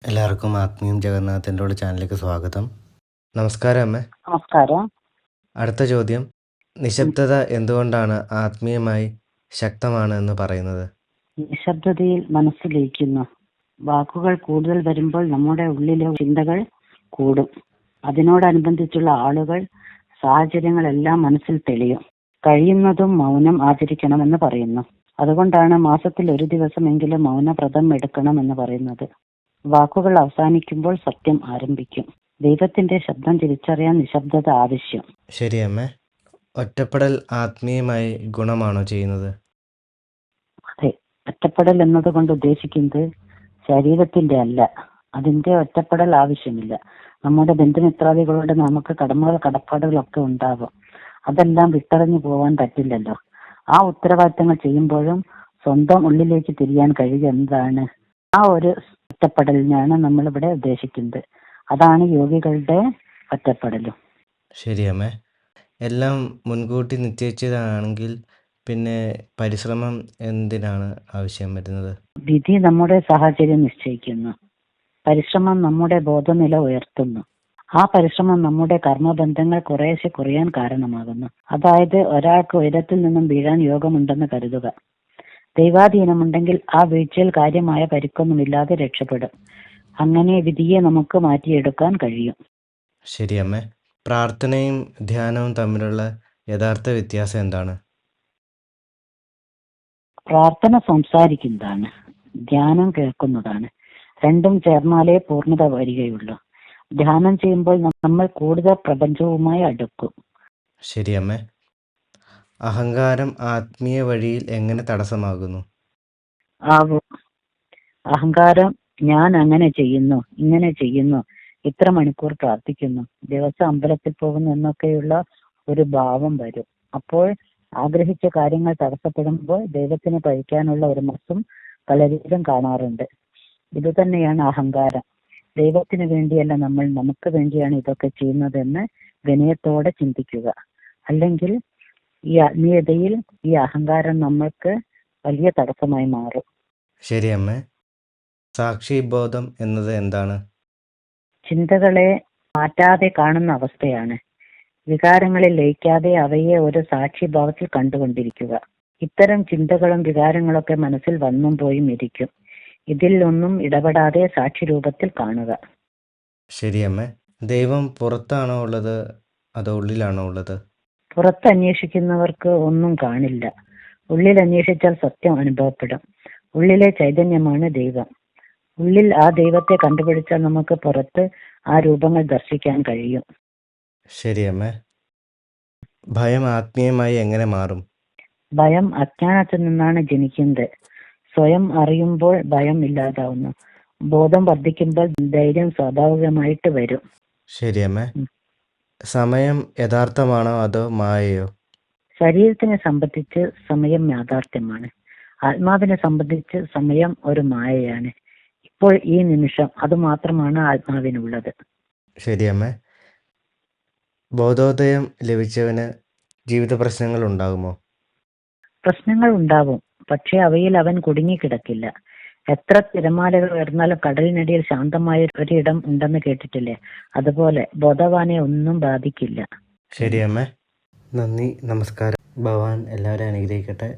എല്ലാവർക്കും ആത്മീയം ജഗന്നാഥൻ്റെ ചാനലിലേക്ക് സ്വാഗതം. നമസ്കാരം അമ്മേ. നമസ്കാരം. അടുത്ത ചോദ്യം, നിശബ്ദത എന്തുകൊണ്ടാണ് ആത്മീയമായി ശക്തമാണ് എന്ന് പറയുന്നത്? നിശബ്ദതയിൽ മനസ്സ് ലയിക്കുന്നു. വാക്കുകൾ കൂടുതൽ വരുമ്പോൾ നമ്മുടെ ഉള്ളിലെ ചിന്തകൾ കൂടും. അതിനോടനുബന്ധിച്ചുള്ള ആളുകൾ, സാഹചര്യങ്ങളെല്ലാം മനസ്സിൽ തെളിയും. കഴിയുന്നതും മൗനം ആചരിക്കണമെന്ന് പറയുന്നു. അതുകൊണ്ടാണ് മാസത്തിൽ ഒരു ദിവസമെങ്കിലും മൗനവ്രതം എടുക്കണമെന്ന് പറയുന്നത്. വാക്കുകൾ അവസാനിക്കുമ്പോൾ സത്യം ആരംഭിക്കും. ദൈവത്തിന്റെ ശബ്ദം തിരിച്ചറിയാൻ നിശബ്ദത ആവശ്യം. ശരിയമ്മേ. ഒറ്റപ്പെടൽ ആത്മീയമായി ഗുണമാണോ ചെയ്യുന്നത്? അതെ, ഒറ്റപ്പെടൽ എന്നതുകൊണ്ട് ഉദ്ദേശിക്കുന്നത് ശരീരത്തിന്റെ അല്ല. അതിന്റെ ഒറ്റപ്പെടൽ ആവശ്യമില്ല. നമ്മുടെ ബന്ധുമിത്രാദികളോട് നമുക്ക് കടപ്പാടുകളൊക്കെ ഉണ്ടാകും. അതെല്ലാം വിട്ടെറിഞ്ഞു പോവാൻ പറ്റില്ലല്ലോ. ആ ഉത്തരവാദിത്തങ്ങൾ ചെയ്യുമ്പോഴും സ്വന്തം ഉള്ളിലേക്ക് തിരിയാൻ കഴിയുക എന്താണ്? ആ ഒരു ഒറ്റപ്പെടലിനാണ് നമ്മളിവിടെ ഉദ്ദേശിക്കുന്നത്. അതാണ് യോഗികളുടെ ഒറ്റപ്പെടലും. ശരിയമ്മേ. എല്ലാം മുൻകൂട്ടി നിശ്ചയിച്ചതാണെങ്കിൽ പിന്നെ പരിശ്രമം എന്തിനാണ് ആവശ്യം വരുന്നത്? വിധി നമ്മുടെ സാഹചര്യം നിശ്ചയിക്കുന്നു. പരിശ്രമം നമ്മുടെ ബോധനില ഉയർത്തുന്നു. ആ പരിശ്രമം നമ്മുടെ കർമ്മബന്ധങ്ങൾ കുറേശ്ശെ കുറയാൻ കാരണമാകുന്നു. അതായത് ഒരാൾക്ക് ഉയരത്തിൽ നിന്നും വീഴാൻ യോഗമുണ്ടെന്ന് കരുതുക. ദൈവാധീനമുണ്ടെങ്കിൽ ആ വീഴ്ചയിൽ കാര്യമായ പരിക്കൊന്നുമില്ലാതെ രക്ഷപ്പെടും. അങ്ങനെ വിധിയെ നമുക്ക് മാറ്റിയെടുക്കാൻ കഴിയും. ശരിയമ്മേ. പ്രാർത്ഥനയും ധ്യാനവും തമ്മിലുള്ള യഥാർത്ഥ വ്യത്യാസം എന്താണ്? പ്രാർത്ഥന സംസാരിക്കുന്നതാണ്, ധ്യാനം കേൾക്കുന്നതാണ്. രണ്ടും ചേർന്നാലേ പൂർണ്ണത വരികയുള്ളൂ. ധ്യാനം ചെയ്യുമ്പോൾ നമ്മൾ കൂടുതൽ പ്രപഞ്ചവുമായി അടുക്കും. ശരിയമ്മേ. അഹങ്കാരം ആത്മീയ വഴിയിൽ എങ്ങനെ തടസ്സമാകുന്നു? അഹങ്കാരം ഞാൻ അങ്ങനെ ചെയ്യുന്നു, ഇങ്ങനെ ചെയ്യുന്നു, ഇത്ര മണിക്കൂർ പ്രാർത്ഥിക്കുന്നു, ദിവസം അമ്പലത്തിൽ പോകുന്നു എന്നൊക്കെയുള്ള ഒരു ഭാവം വരും. അപ്പോൾ ആഗ്രഹിച്ച കാര്യങ്ങൾ തടസ്സപ്പെടുമ്പോൾ ദൈവത്തിന് പഴിക്കാനുള്ള ഒരു മനസ്സും പലരിലും കാണാറുണ്ട്. ഇതുതന്നെയാണ് അഹങ്കാരം. ദൈവത്തിന് വേണ്ടിയല്ല, നമ്മൾ നമുക്ക് വേണ്ടിയാണ് ഇതൊക്കെ ചെയ്യുന്നതെന്ന് വിനയത്തോടെ ചിന്തിക്കുക. അല്ലെങ്കിൽ ഈ ആത്മീയതയിൽ ഈ അഹങ്കാരം നമ്മൾക്ക് വലിയ തടസ്സമായി മാറും. ശരിയമ്മേ. സാക്ഷിബോധം എന്നത് എന്താണ്? ചിന്തകളെ മാറ്റാതെ കാണുന്ന അവസ്ഥയാണ്. വികാരങ്ങളിൽ ലയിക്കാതെ അവയെ ഒരു സാക്ഷിഭാവത്തിൽ കണ്ടുകൊണ്ടിരിക്കുക. ഇത്തരം ചിന്തകളും വികാരങ്ങളൊക്കെ മനസ്സിൽ വന്നും പോയും ഇരിക്കും. ഇതിൽ ഒന്നും ഇടപെടാതെ സാക്ഷി രൂപത്തിൽ കാണുക. ശരിയമ്മേ. ദൈവം പുറത്താണോ ഉള്ളത് അതോ ഉള്ളിലാണോ ഉള്ളത്? പുറത്ത് അന്വേഷിക്കുന്നവർക്ക് ഒന്നും കാണില്ല. ഉള്ളിൽ അന്വേഷിച്ചാൽ സത്യം അനുഭവപ്പെടും. ഉള്ളിലെ ചൈതന്യമാണ് ദൈവം. ഉള്ളിൽ ആ ദൈവത്തെ കണ്ടുപിടിച്ചാൽ നമുക്ക് പുറത്ത് ആ രൂപങ്ങൾ ദർശിക്കാൻ കഴിയും. ശരിയമ്മേ. ഭയം ആത്മീയമായി എങ്ങനെ മാറും? ഭയം അജ്ഞാനത്തിൽ നിന്നാണ് ജനിക്കുന്നത്. സ്വയം അറിയുമ്പോൾ ഭയം ഇല്ലാതാവുന്നു. ബോധം വർദ്ധിക്കുമ്പോൾ ധൈര്യം സ്വാഭാവികമായിട്ട് വരും. ശരിയമ്മേ. സമയം യഥാർത്ഥമാണോ അതോ മായയോ? ശരീരത്തിനെ സംബന്ധിച്ച് സമയം യാഥാർത്ഥ്യമാണ്. ആത്മാവിനെ സംബന്ധിച്ച് സമയം ഒരു മായയാണ്. ഇപ്പോൾ ഈ നിമിഷം അതുമാത്രമാണ് ആത്മാവിനുള്ളത്. ശരിയമ്മേ. ബോധോദയം ലഭിച്ചവന് ജീവിത പ്രശ്നങ്ങൾ ഉണ്ടാകുമോ? പ്രശ്നങ്ങൾ ഉണ്ടാവും, പക്ഷെ അവയിൽ അവൻ കുടുങ്ങിക്കിടക്കില്ല. എത്ര തിരമാലകൾ ഉയർന്നാലും കടലിനടിയിൽ ശാന്തമായ ഒരിടം ഉണ്ടെന്ന് കേട്ടിട്ടില്ലേ? അതുപോലെ ബോധവാനെ ഒന്നും ബാധിക്കില്ല. ശരിയമ്മേ. നന്ദി, നമസ്കാരം. ഭഗവാൻ എല്ലാവരെയും അനുഗ്രഹിക്കട്ടെ.